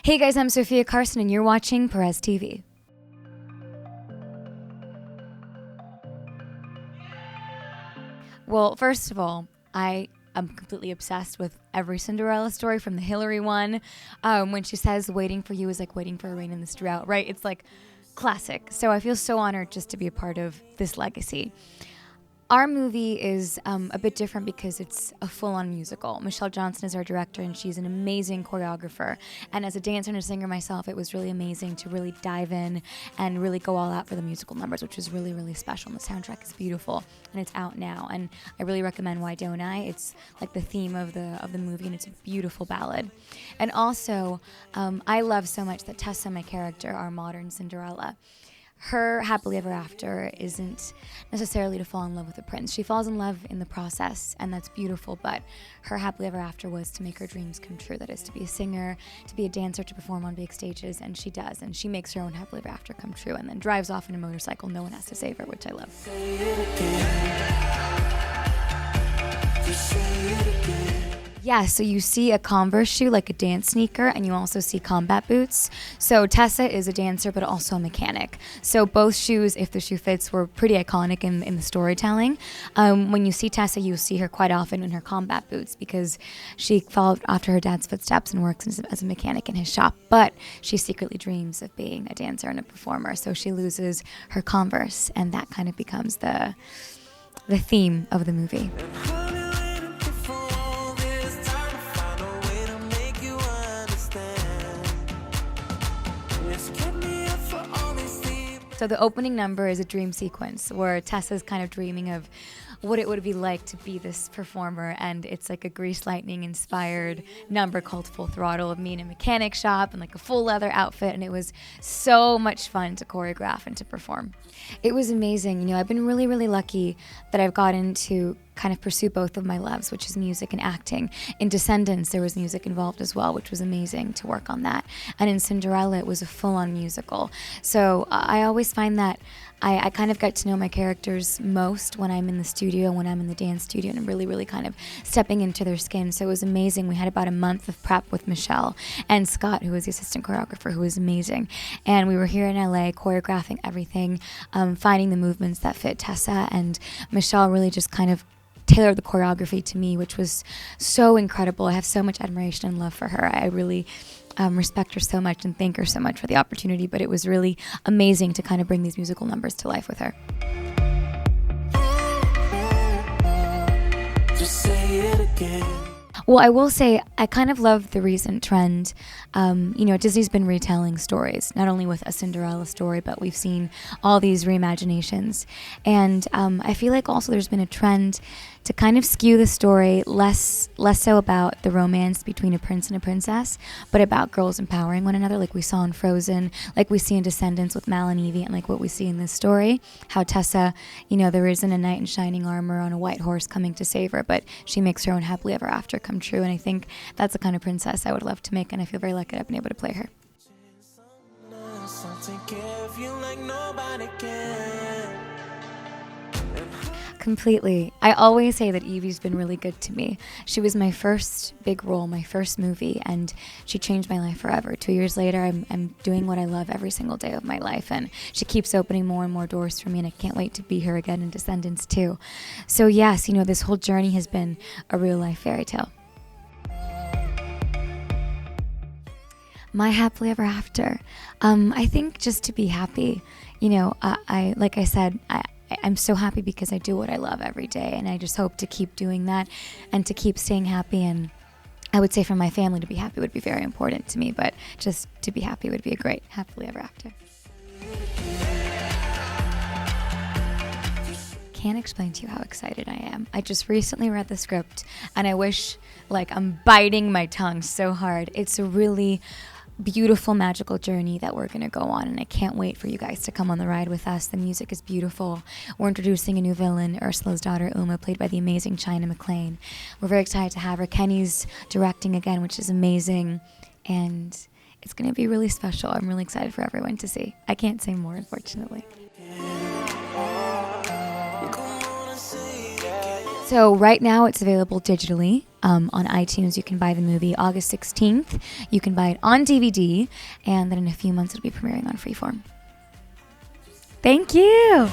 Hey guys, I'm Sofia Carson and you're watching Perez TV. Well, first of all, I am completely obsessed with every Cinderella story from the Hillary one. When she says waiting for you is like waiting for a rain in this drought, right? It's like classic. So I feel so honored just to be a part of this legacy. Our movie is a bit different because it's a full-on musical. Michelle Johnson is our director, and she's an amazing choreographer. And as a dancer and a singer myself, it was really amazing to really dive in and really go all out for the musical numbers, which is really, really special. And the soundtrack is beautiful, and it's out now. And I really recommend Why Don't I? It's like the theme of the movie, and it's a beautiful ballad. And also, I love so much that Tessa, my character, our modern Cinderella, her happily ever after isn't necessarily to fall in love with the prince. She falls in love in the process, and that's beautiful, but her happily ever after was to make her dreams come true. That is, to be a singer, to be a dancer, to perform on big stages, and she does, and she makes her own happily ever after come true, and then drives off in a motorcycle. No one has to save her, which I love. Yeah, so you see a Converse shoe, like a dance sneaker, and you also see combat boots. So Tessa is a dancer, but also a mechanic. So both shoes, if the shoe fits, were pretty iconic in the storytelling. When you see Tessa, you see her quite often in her combat boots because she followed after her dad's footsteps and works as a mechanic in his shop. But she secretly dreams of being a dancer and a performer. So she loses her Converse, and that kind of becomes the theme of the movie. So the opening number is a dream sequence where Tessa's kind of dreaming of what it would be like to be this performer, and it's like a Grease Lightning inspired number called Full Throttle of me in a mechanic shop and like a full leather outfit, and it was so much fun to choreograph and to perform. It was amazing. You know, I've been really, really lucky that I've gotten to kind of pursue both of my loves, which is music and acting. In Descendants, there was music involved as well, which was amazing to work on that. And in Cinderella, it was a full-on musical. So I always find that I kind of get to know my characters most when I'm in the studio, when I'm in the dance studio, and I'm really, really kind of stepping into their skin. So it was amazing. We had about a month of prep with Michelle and Scott, who was the assistant choreographer, who was amazing. And we were here in LA choreographing everything, finding the movements that fit Tessa, and Michelle really just kind of tailored the choreography to me, which was so incredible. I have so much admiration and love for her. I really respect her so much and thank her so much for the opportunity, but it was really amazing to kind of bring these musical numbers to life with her. Just say it again. Well, I will say I kind of love the recent trend. Disney's been retelling stories, not only with A Cinderella Story, but we've seen all these reimaginations. And I feel like also there's been a trend to kind of skew the story less so about the romance between a prince and a princess, but about girls empowering one another, like we saw in Frozen, like we see in Descendants with Mal and Evie, and like what we see in this story, how Tessa, there isn't a knight in shining armor on a white horse coming to save her, but she makes her own happily ever after come true. And I think that's the kind of princess I would love to make, and I feel very lucky that I've been able to play her. Completely. I always say that Evie's been really good to me. She was my first big role, my first movie, and she changed my life forever. 2 years later, I'm doing what I love every single day of my life, and she keeps opening more and more doors for me, and I can't wait to be her again in Descendants too. So yes, this whole journey has been a real life fairy tale. My happily ever after. I think just to be happy. Like I said, I'm so happy because I do what I love every day, and I just hope to keep doing that and to keep staying happy. And I would say for my family to be happy would be very important to me, but just to be happy would be a great happily ever after. Can't explain to you how excited I am. I just recently read the script, and I wish, I'm biting my tongue so hard. It's a really beautiful, magical journey that we're going to go on, and I can't wait for you guys to come on the ride with us. The music is beautiful. We're introducing a new villain, Ursula's daughter Uma, played by the amazing China McClain. We're very excited to have her. Kenny's directing again, which is amazing, and it's going to be really special. I'm really excited for everyone to see. I can't say more, unfortunately. So right now it's available digitally on iTunes. You can buy the movie August 16th. You can buy it on DVD, and then in a few months it'll be premiering on Freeform. Thank you.